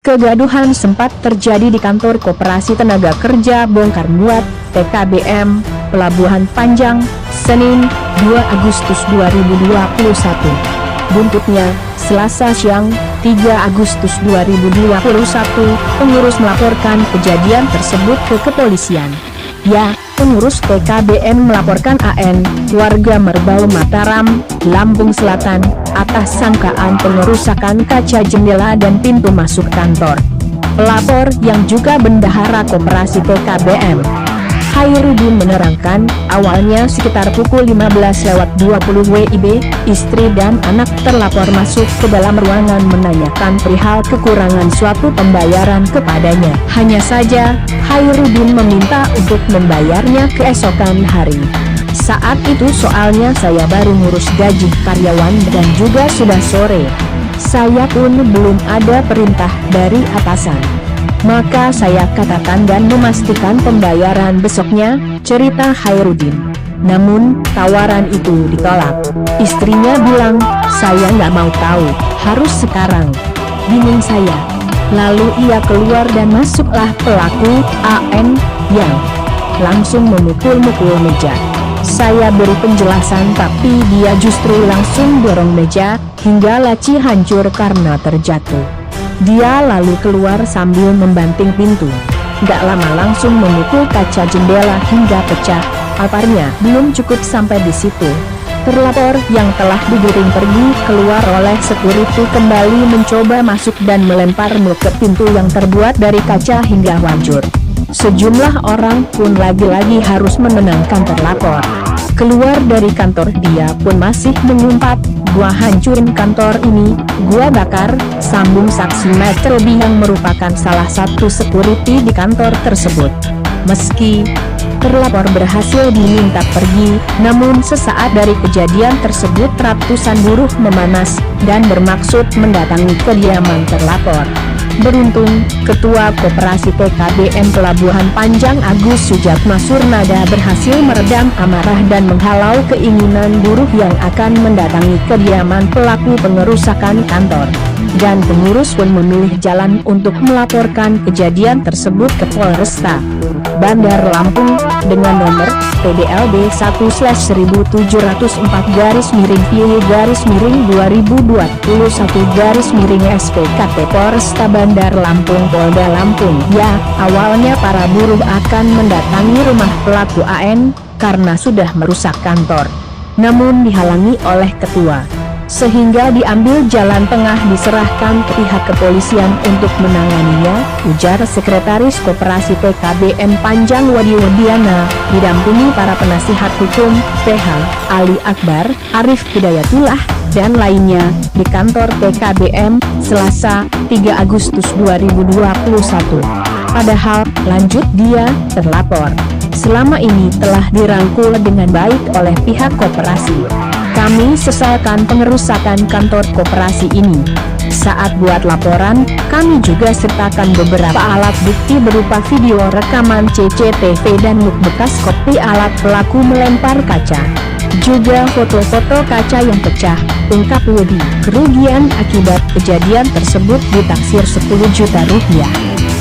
Kegaduhan sempat terjadi di kantor Koperasi Tenaga Kerja Bongkar Muat, TKBM, Pelabuhan Panjang, Senin, 2 Agustus 2021. Buntutnya, Selasa siang, 3 Agustus 2021, pengurus melaporkan kejadian tersebut ke kepolisian. Ya, pengurus TKBM melaporkan AN, warga Merbau Mataram, Lampung Selatan, atas sangkaan pengerusakan kaca jendela dan pintu masuk kantor. Pelapor yang juga bendahara Koperasi TKBM, Hairudin, menerangkan, awalnya sekitar pukul 15.20 WIB, istri dan anak terlapor masuk ke dalam ruangan menanyakan perihal kekurangan suatu pembayaran kepadanya. Hanya saja, Hairudin meminta untuk membayarnya keesokan hari. Saat itu soalnya saya baru ngurus gaji karyawan dan juga sudah sore. Saya pun belum ada perintah dari atasan. Maka saya katakan dan memastikan pembayaran besoknya, cerita Hairudin. Namun, tawaran itu ditolak. Istrinya bilang, saya nggak mau tahu, harus sekarang. Bingung saya. Lalu ia keluar dan masuklah pelaku, AN, yang langsung memukul-mukul meja. Saya beri penjelasan tapi dia justru langsung dorong meja, hingga laci hancur karena terjatuh. Dia lalu keluar sambil membanting pintu. Gak lama langsung memukul kaca jendela hingga pecah. Paparnya belum cukup sampai di situ. Terlapor yang telah digiring pergi keluar oleh security kembali mencoba masuk dan melempar ke pintu yang terbuat dari kaca hingga hancur. Sejumlah orang pun lagi-lagi harus menenangkan terlapor. Keluar dari kantor dia pun masih mengumpat, gua hancurin kantor ini, gua bakar, sambung saksi Metro B yang merupakan salah satu security di kantor tersebut. Meski terlapor berhasil diminta pergi, namun sesaat dari kejadian tersebut ratusan buruh memanas dan bermaksud mendatangi kediaman terlapor. Beruntung, Ketua Koperasi TKBM Pelabuhan Panjang Agus Sujatma Surnada berhasil meredam amarah dan menghalau keinginan buruh yang akan mendatangi kediaman pelaku pengerusakan kantor. Dan pengurus pun memilih jalan untuk melaporkan kejadian tersebut ke Polresta Bandar Lampung dengan nomor PDLB 1/1714-PY-2021-SPKT Polresta Bandar Lampung Polda Lampung. Ya, awalnya para buruh akan mendatangi rumah pelaku AN karena sudah merusak kantor. Namun dihalangi oleh ketua, sehingga diambil jalan tengah diserahkan ke pihak kepolisian untuk menanganinya, ujar Sekretaris Koperasi TKBM Panjang Wadi Wadiana, didampingi para penasihat hukum, PH, Ali Akbar, Arif Hidayatullah, dan lainnya, di kantor TKBM, Selasa, 3 Agustus 2021. Padahal, lanjut dia, terlapor, selama ini telah dirangkul dengan baik oleh pihak koperasi. Kami sesalkan pengerusakan kantor koperasi ini. Saat buat laporan, kami juga sertakan beberapa alat bukti berupa video rekaman CCTV dan bekas kopi alat pelaku melempar kaca. Juga foto-foto kaca yang pecah, ungkap Wudi. Kerugian akibat kejadian tersebut ditaksir 10 juta rupiah.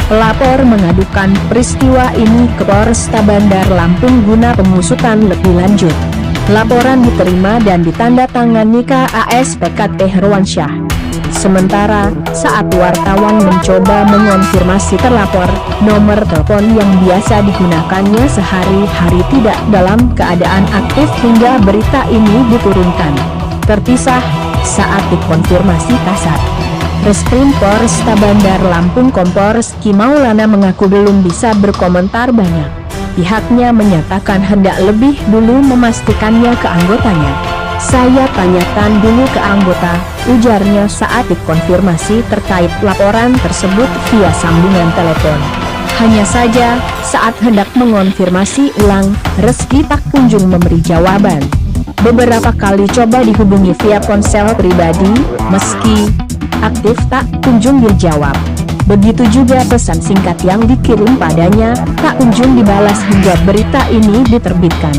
Pelapor mengadukan peristiwa ini ke Polresta Bandar Lampung guna pengusutan lebih lanjut. Laporan diterima dan ditandatangani KASPKT Herwansyah. Sementara, saat wartawan mencoba mengonfirmasi terlapor, nomor telepon yang biasa digunakannya sehari-hari tidak dalam keadaan aktif hingga berita ini diturunkan. Terpisah, saat dikonfirmasi Kasat Reskrim Polresta Bandar Lampung Kompol Ki Maulana mengaku belum bisa berkomentar banyak. Pihaknya menyatakan hendak lebih dulu memastikannya ke anggotanya. Saya tanyakan dulu ke anggota, ujarnya saat dikonfirmasi terkait laporan tersebut via sambungan telepon. Hanya saja, saat hendak mengonfirmasi ulang, Reski tak kunjung memberi jawaban. Beberapa kali coba dihubungi via ponsel pribadi, meski aktif tak kunjung dijawab. Begitu juga pesan singkat yang dikirim padanya, tak kunjung dibalas hingga berita ini diterbitkan.